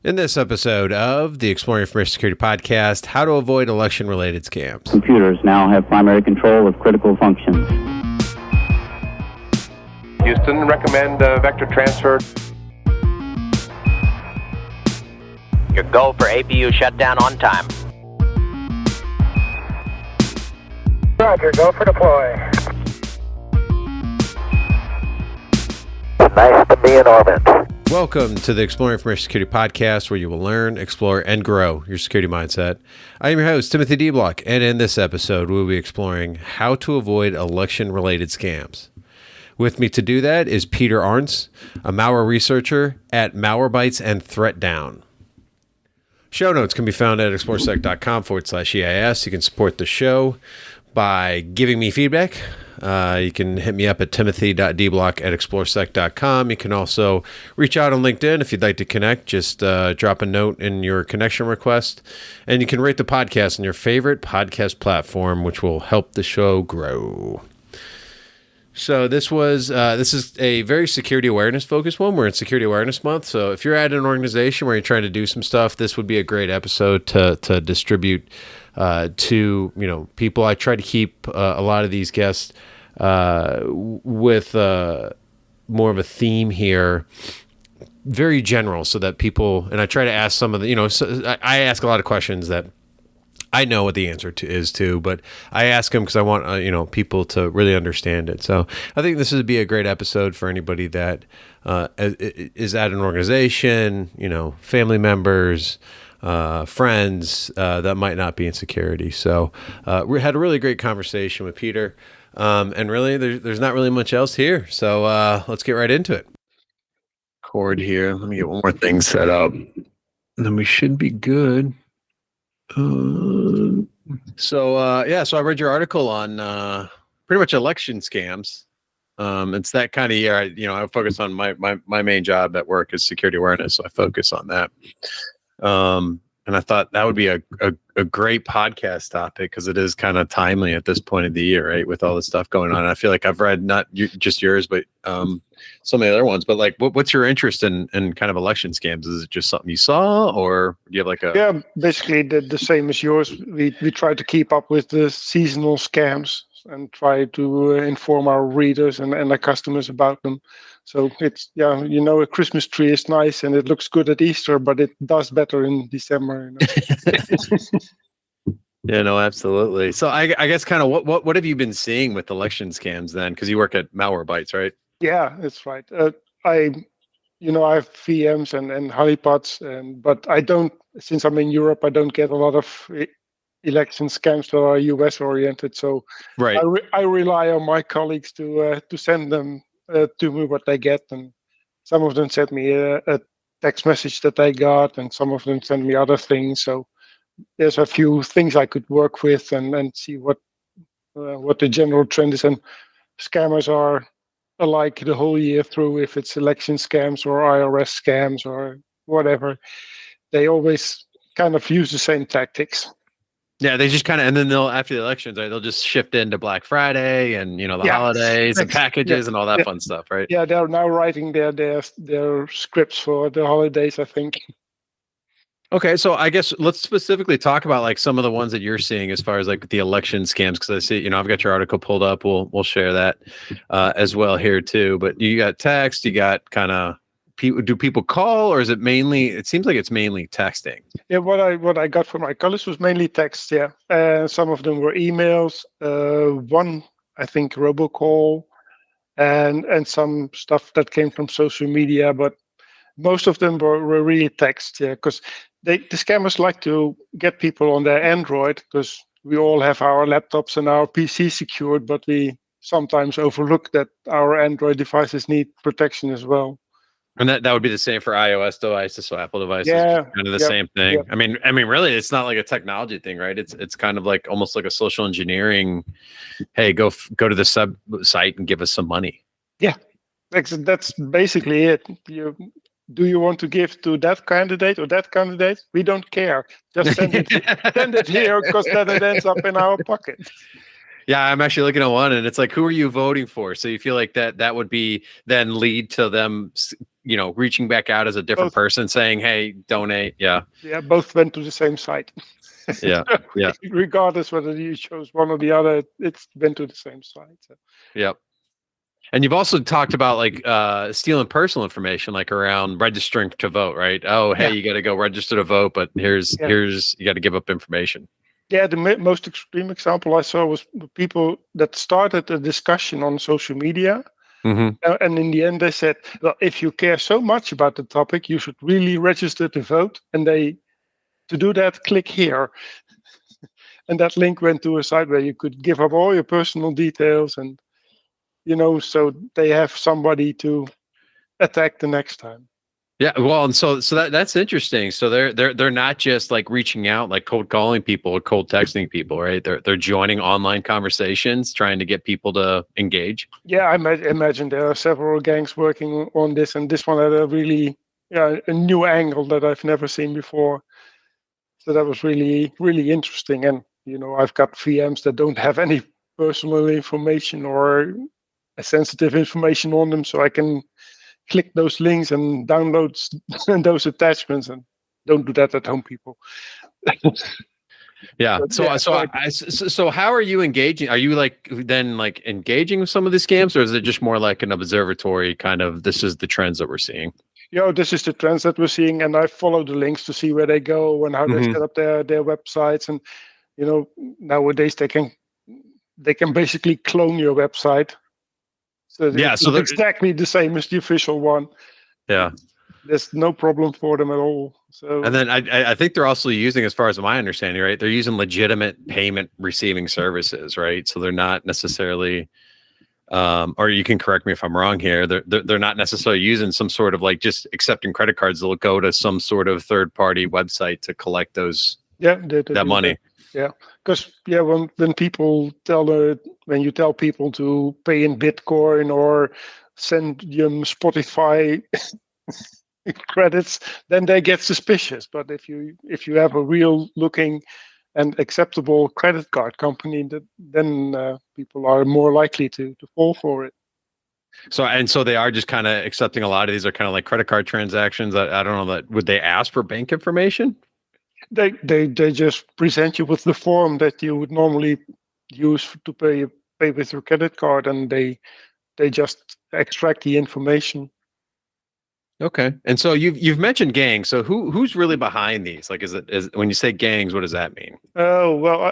In this episode of the Exploring Information Security Podcast, how to avoid election-related scams. Computers now have primary control of critical functions. Houston, recommend vector transfer. Your go for APU shutdown on time. Roger, go for deploy. Nice to be in orbit. Welcome to the Exploring Information Security Podcast, where you will learn, explore, and grow your security mindset. I am your host, Timothy D. Block, and in this episode, we'll be exploring how to avoid election-related scams. With me to do that is Pieter Arntz, a malware researcher at Malwarebytes and ThreatDown. Show notes can be found at exploresec.com/EIS. You can support the show by giving me feedback. You can hit me up at timothy.dblock@exploresec.com. You can also reach out on LinkedIn if you'd like to connect. Just drop a note in your connection request. And you can rate the podcast on your favorite podcast platform, which will help the show grow. So this is a very security awareness focused one. We're in Security Awareness Month. So if you're at an organization where you're trying to do some stuff, this would be a great episode to distribute to people. I try to keep a lot of these guests with more of a theme here, very general, so that people, and I try to ask some of the, I ask a lot of questions that I know what the answer is to, but I ask them because I want people to really understand it. So I think this would be a great episode for anybody that is at an organization, family members, friends that might not be in security. So we had a really great conversation with Pieter, and really there's not really much else here. So let's get right into it. Cord here. Let me get one more thing set up, and then we should be good. So I read your article on pretty much election scams. It's that kind of year. I focus on my main job at work is security awareness, so I focus on that. And I thought that would be a great podcast topic because it is kind of timely at this point of the year, right? With all this stuff going on. And I feel like I've read not just yours, but some of the other ones. But like, what's your interest in kind of election scams? Is it just something you saw, or do you have like a? Yeah, basically the same as yours. We try to keep up with the seasonal scams and try to inform our readers and our customers about them. So it's, a Christmas tree is nice and it looks good at Easter, but it does better in December. Yeah, no, absolutely. So I guess kind of what have you been seeing with election scams then? Because you work at Malwarebytes, right? Yeah, that's right. I have VMs and honeypots, but I don't, since I'm in Europe, I don't get a lot of election scams that are US oriented. So right. I rely on my colleagues to send them to me what they get, and some of them send me a text message that they got, and some of them send me other things. So there's a few things I could work with and see what the general trend is. And scammers are alike the whole year through. If it's election scams or IRS scams or whatever, they always kind of use the same tactics. Yeah, they just kind of, and then they'll, after the elections, right, they'll just shift into Black Friday and the holidays and packages and all that fun stuff, right? Yeah, they're now writing their scripts for the holidays, I think. Okay, so I guess let's specifically talk about like some of the ones that you're seeing as far as like the election scams, because I see, I've got your article pulled up. We'll share that as well here too. But you got text, you got kind of. Do people call, or is it mainly? It seems like it's mainly texting. Yeah, what I got from my colleagues was mainly text. Yeah, some of them were emails. One, I think, robocall, and some stuff that came from social media. But most of them were really text. Yeah, because the scammers like to get people on their Android, because we all have our laptops and our PC secured, but we sometimes overlook that our Android devices need protection as well. And that would be the same for iOS devices, so Apple devices, yeah, kind of the same thing. Yeah. I mean, really, it's not like a technology thing, right? It's kind of like almost like a social engineering. Hey, go to the sub site and give us some money. Yeah, that's basically it. Do you want to give to that candidate or that candidate? We don't care. Just send it here, because then it ends up in our pocket. Yeah, I'm actually looking at one, and it's like, who are you voting for? So you feel like that would be then lead to them reaching back out as a different Both. person saying, hey, donate. Yeah. Yeah, both went to the same site. Yeah. Yeah. Regardless whether you chose one or the other, it's went to the same site. So. Yep. And you've also talked about like stealing personal information, like around registering to vote, right? Oh, hey, you got to go register to vote, but here's you got to give up information. Yeah, the most extreme example I saw was people that started a discussion on social media. Mm-hmm. And in the end, they said, well, if you care so much about the topic, you should really register to vote. And to do that, click here. And that link went to a site where you could give up all your personal details. And, so they have somebody to attack the next time. Yeah, well, and so that's interesting. So they're not just like reaching out, like cold calling people or cold texting people, right? They're joining online conversations, trying to get people to engage. Yeah, I imagine there are several gangs working on this, and this one had a really a new angle that I've never seen before. So that was really, really interesting. And I've got VMs that don't have any personal information or sensitive information on them, so I can click those links and download those attachments, and don't do that at home, people. Yeah. So how are you engaging? Are you engaging with some of the scams, or is it just more like an observatory kind of, this is the trends that we're seeing? This is the trends that we're seeing, and I follow the links to see where they go and how they set up their websites. And nowadays they can basically clone your website. So it's exactly the same as the official one. Yeah. There's no problem for them at all. So, and then I think they're also using, as far as my understanding, right, they're using legitimate payment receiving services, right? So they're not necessarily, or you can correct me if I'm wrong here, they're not necessarily using some sort of like just accepting credit cards. They'll go to some sort of third party website to collect those that money. Yeah, because when people when you tell people to pay in Bitcoin or send them Spotify credits, then they get suspicious. But if you have a real looking and acceptable credit card company, then people are more likely to fall for it. So they are just kind of accepting a lot of these are kind of like credit card transactions. I don't know, that would they ask for bank information? They just present you with the form that you would normally use to pay with your credit card, and they just extract the information. Okay. And so you've mentioned gangs. So who's really behind these? Like, is when you say gangs, what does that mean? Oh, well,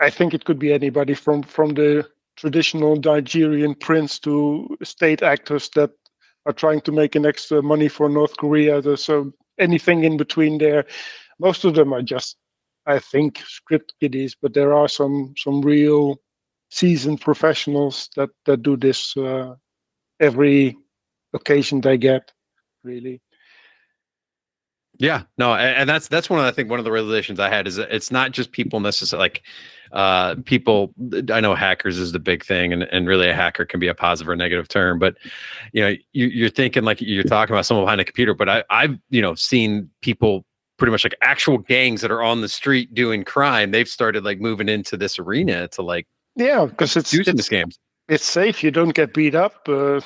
I think it could be anybody from the traditional Nigerian prince to state actors that are trying to make an extra money for North Korea. So anything in between there. Most of them are just, I think, script kiddies, but there are some real seasoned professionals that do this every occasion they get, really. Yeah, no, and that's one of the realizations I had is that it's not just people necessarily like people. I know hackers is the big thing, and really a hacker can be a positive or negative term, but you're thinking like you're talking about someone behind a computer, but I've seen people pretty much like actual gangs that are on the street doing crime. They've started like moving into this arena to like because it's do some scams. It's safe. You don't get beat up. The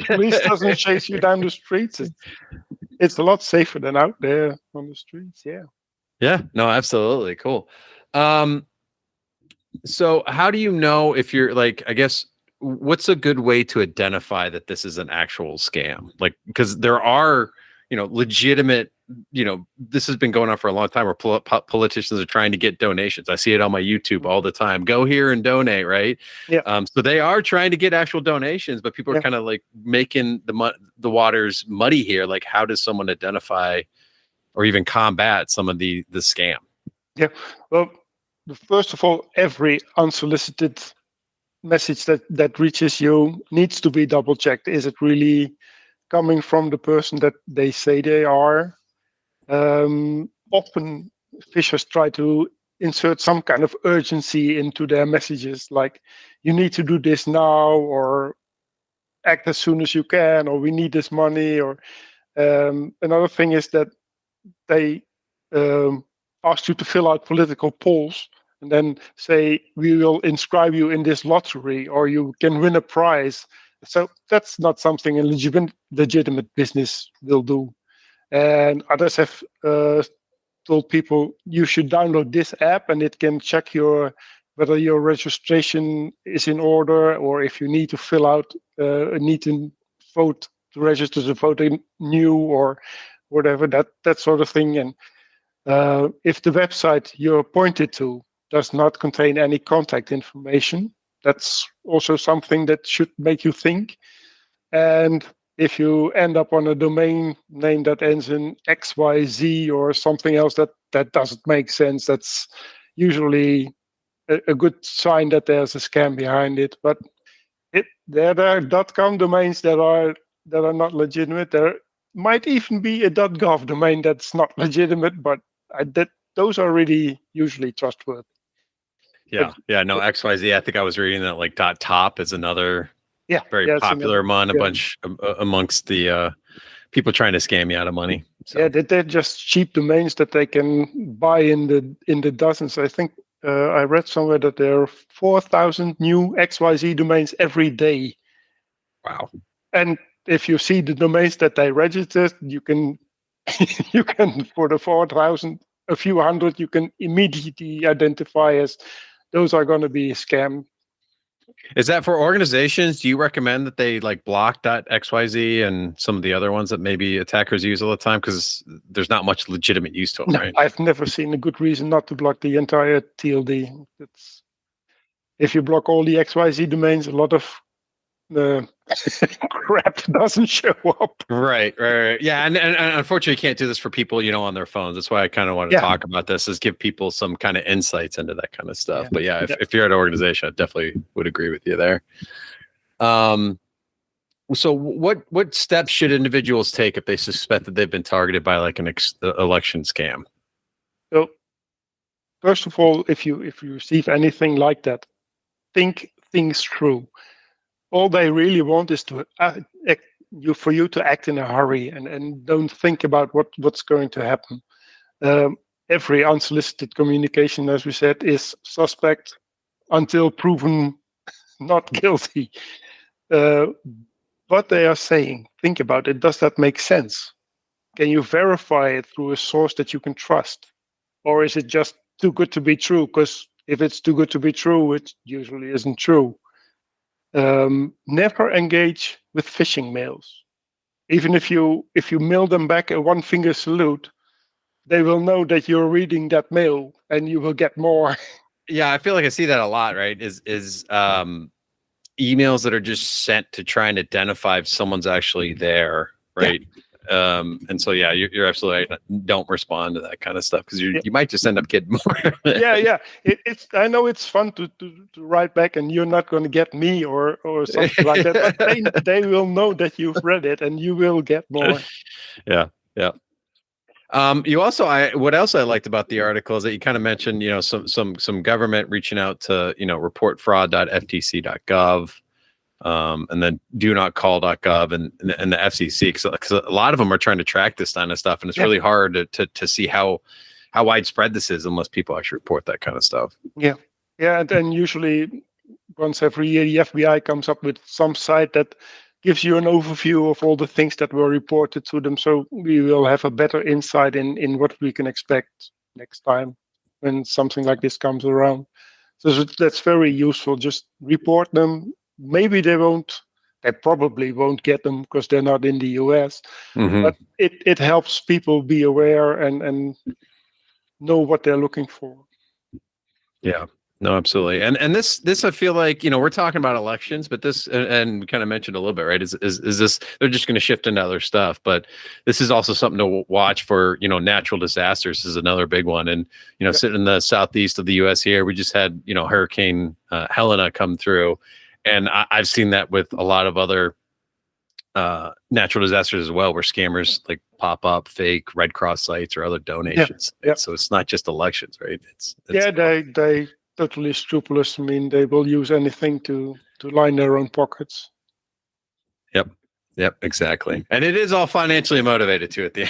police doesn't chase you down the streets. It's a lot safer than out there on the streets. Yeah. Yeah. No, absolutely. Cool. So how do you know if you're like, I guess, what's a good way to identify that this is an actual scam? Like, because there are, legitimate, this has been going on for a long time where politicians are trying to get donations. I see it on my YouTube all the time. Go here and donate, right? Yeah. So they are trying to get actual donations, but people are kind of like making the waters muddy here. Like, how does someone identify or even combat some of the scam? Yeah. Well, first of all, every unsolicited message that reaches you needs to be double checked. Is it really coming from the person that they say they are? Often phishers try to insert some kind of urgency into their messages, like you need to do this now, or act as soon as you can, or we need this money. Or another thing is that they ask you to fill out political polls and then say, we will inscribe you in this lottery, or you can win a prize. So that's not something a legitimate business will do. And others have told people you should download this app and it can check whether your registration is in order, or if you need to fill out, need to vote to register to vote new or whatever, that sort of thing. And if the website you're pointed to does not contain any contact information, that's also something that should make you think. And if you end up on a domain name that ends in XYZ or something else that doesn't make sense, that's usually a good sign that there's a scam behind it. But there are .com domains that are not legitimate. There might even be a .gov domain that's not legitimate, but those are really usually trustworthy. Yeah, no, XYZ. I think I was reading that like .top is another very popular one, bunch amongst the people trying to scam you out of money. So. Yeah, they're just cheap domains that they can buy in the dozens. I think I read somewhere that there are 4,000 new XYZ domains every day. Wow! And if you see the domains that they registered, you can for the 4,000, a few hundred, you can immediately identify as those are going to be a scam. Is that for organizations? Do you recommend that they like block .xyz and some of the other ones that maybe attackers use all the time? Because there's not much legitimate use to them, right? I've never seen a good reason not to block the entire TLD. If you block all the XYZ domains, a lot of crap doesn't show up. Right. Yeah, and unfortunately, you can't do this for people, on their phones. That's why I kind of want to talk about this, is give people some kind of insights into that kind of stuff. But if you're at an organization, I definitely would agree with you there. So what steps should individuals take if they suspect that they've been targeted by like an election scam? So, first of all, if you receive anything like that, think things through. All they really want is for you to act in a hurry and don't think about what's going to happen. Every unsolicited communication, as we said, is suspect until proven not guilty. What they are saying, think about it. Does that make sense? Can you verify it through a source that you can trust? Or is it just too good to be true? Because if it's too good to be true, it usually isn't true. Never engage with phishing mails. Even if you mail them back a one finger salute, they will know that you're reading that mail and you will get more. Yeah, I feel like I see that a lot, right? Is emails that are just sent to try and identify if someone's actually there, right? Yeah. And so, you're absolutely right. Don't respond to that kind of stuff because you might just end up getting more. Yeah. I know it's fun to write back, and you're not going to get me or something like that. But they will know that you've read it, and you will get more. Yeah. You also, what else I liked about the article is that you kind of mentioned, some government reaching out to, reportfraud.ftc.gov. And then do not call.gov and the FCC, because a lot of them are trying to track this kind of stuff, and it's really hard to see how widespread this is unless people actually report that kind of stuff. Yeah, and then usually once every year the FBI comes up with some site that gives you an overview of all the things that were reported to them, so we will have a better insight in what we can expect next time when something like this comes around. So that's very useful. Just report them. Maybe they probably won't get them because they're not in the US, but it helps people be aware and know what they're looking for. Yeah, no, absolutely. And this, I feel like, we're talking about elections, but this, and we kind of mentioned a little bit, right? Is this, they're just going to shift into other stuff, but this is also something to watch for, natural disasters is another big one. And, sitting in the southeast of the US here, we just had, Hurricane Helena come through. And I've seen that with a lot of other natural disasters as well, where scammers like pop up fake Red Cross sites or other donations. Yeah. So it's not just elections, right? It's they totally scrupulous. I mean, they will use anything to line their own pockets. Yep, exactly. And it is all financially motivated too at the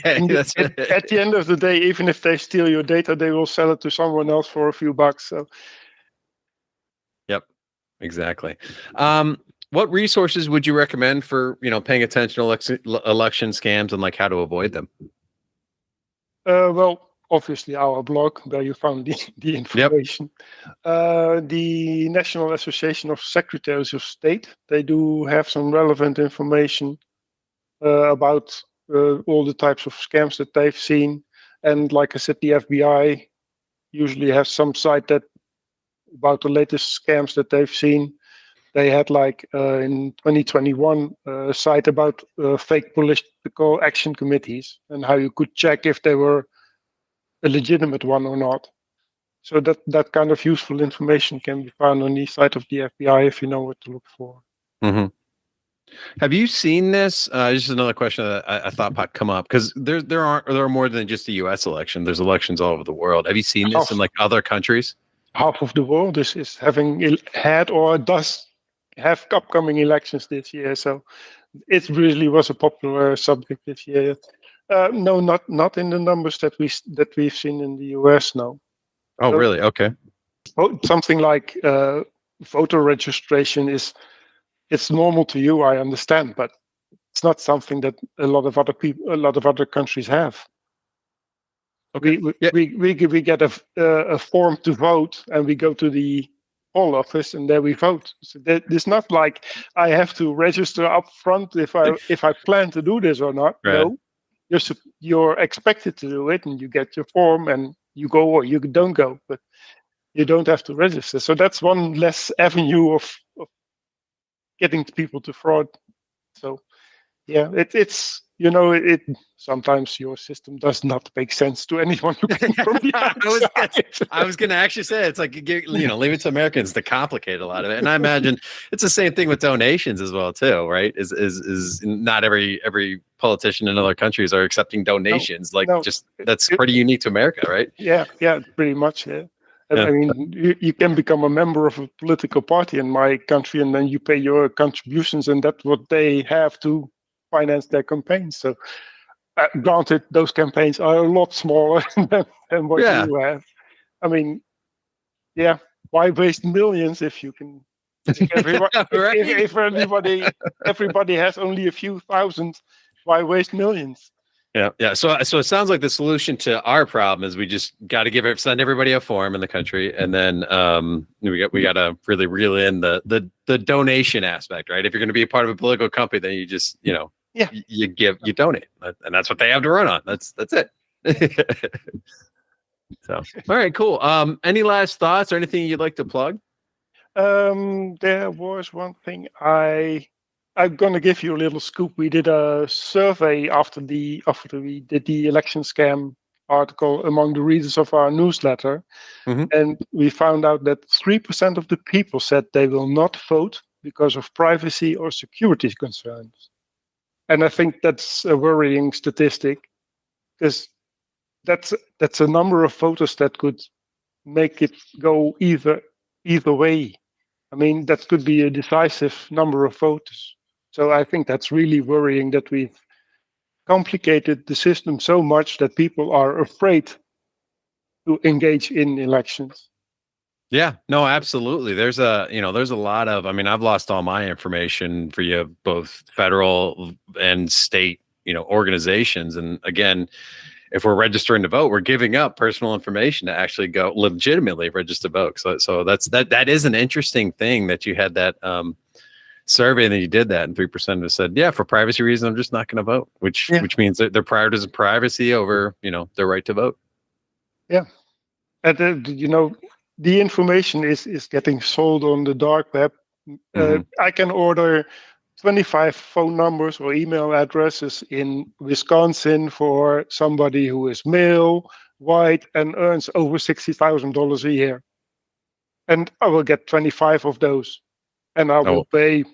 end of the day. At the end of the day, even if they steal your data, they will sell it to someone else for a few bucks. So. Exactly. What resources would you recommend for paying attention to election scams and like how to avoid them? Well, obviously our blog where you found the information. The National Association of Secretaries of State, they do have some relevant information about all the types of scams that they've seen. And like I said, the FBI usually has some site that about the latest scams that they've seen. They had in 2021 a site about fake political action committees and how you could check if they were a legitimate one or not. So that kind of useful information can be found on the site of the FBI if you know what to look for. Mm-hmm. Have you seen this? Just another question that I thought come up because there are more than just the U.S. election. There's elections all over the world. Have you seen this in like other countries? Half of the world is having had or does have upcoming elections this year. So it really was a popular subject this year. No, not in the numbers that we've seen in the US. No. Oh, so, really? Okay. Something like voter registration it's normal to you, I understand, but it's not something that a lot of other countries have. Okay. We get a form to vote, and we go to the poll office, and there we vote. So it's not like I have to register up front if I plan to do this or not. Right. No, you're expected to do it, and you get your form, and you go or you don't go, but you don't have to register. So that's one less avenue of getting people to fraud. So yeah, it's sometimes your system does not make sense to anyone who came from the outside. I was going to actually say it's like leave it to Americans to complicate a lot of it, and I imagine it's the same thing with donations as well too, right? Is not every politician in other countries are accepting donations. That's pretty unique to America, right? Yeah, pretty much. Yeah. I mean, you can become a member of a political party in my country, and then you pay your contributions, and that's what they have to finance their campaigns. So, granted, those campaigns are a lot smaller than what you have. I mean, yeah, why waste millions if you can? If everybody has only a few thousand, why waste millions? Yeah. So it sounds like the solution to our problem is we just got to send everybody a form in the country, and then we got to really reel in the donation aspect, right? If you're going to be a part of a political company, then you just you donate, and that's what they have to run on. That's it. So all right, cool. Any last thoughts or anything you'd like to plug? There was one thing I'm going to give you a little scoop. We did a survey after we did the election scam article among the readers of our newsletter. Mm-hmm. And we found out that 3% of the people said they will not vote because of privacy or security concerns. And I think that's a worrying statistic, because that's a number of voters that could make it go either way. I mean, that could be a decisive number of voters. So I think that's really worrying that we've complicated the system so much that people are afraid to engage in elections. Yeah, no, absolutely. There's a lot of, I've lost all my information for you, both federal and state, organizations. And again, if we're registering to vote, we're giving up personal information to actually go legitimately register to vote. So that is an interesting thing that you had that, survey and then you did that, and 3% have said, yeah, for privacy reasons, I'm just not going to vote, which means that they're prioritizing privacy over, their right to vote. Yeah. And, the information is getting sold on the dark web. I can order 25 phone numbers or email addresses in Wisconsin for somebody who is male, white, and earns over $60,000 a year. And I will get 25 of those. And I will pay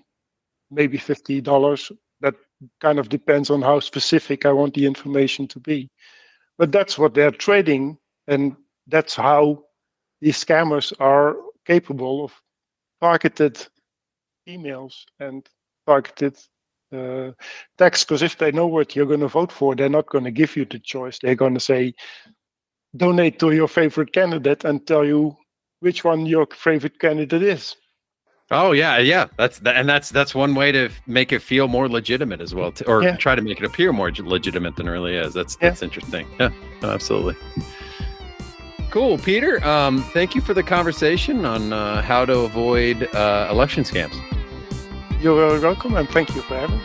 maybe $50. That kind of depends on how specific I want the information to be. But that's what they're trading, and that's how these scammers are capable of targeted emails and targeted text. Because if they know what you're going to vote for, they're not going to give you the choice. They're going to say, donate to your favorite candidate and tell you which one your favorite candidate is. Oh yeah. That's one way to make it feel more legitimate as well, or try to make it appear more legitimate than it really is. That's interesting. Yeah, no, absolutely. Cool, Pieter. Thank you for the conversation on how to avoid election scams. You're very welcome, and thank you for having me.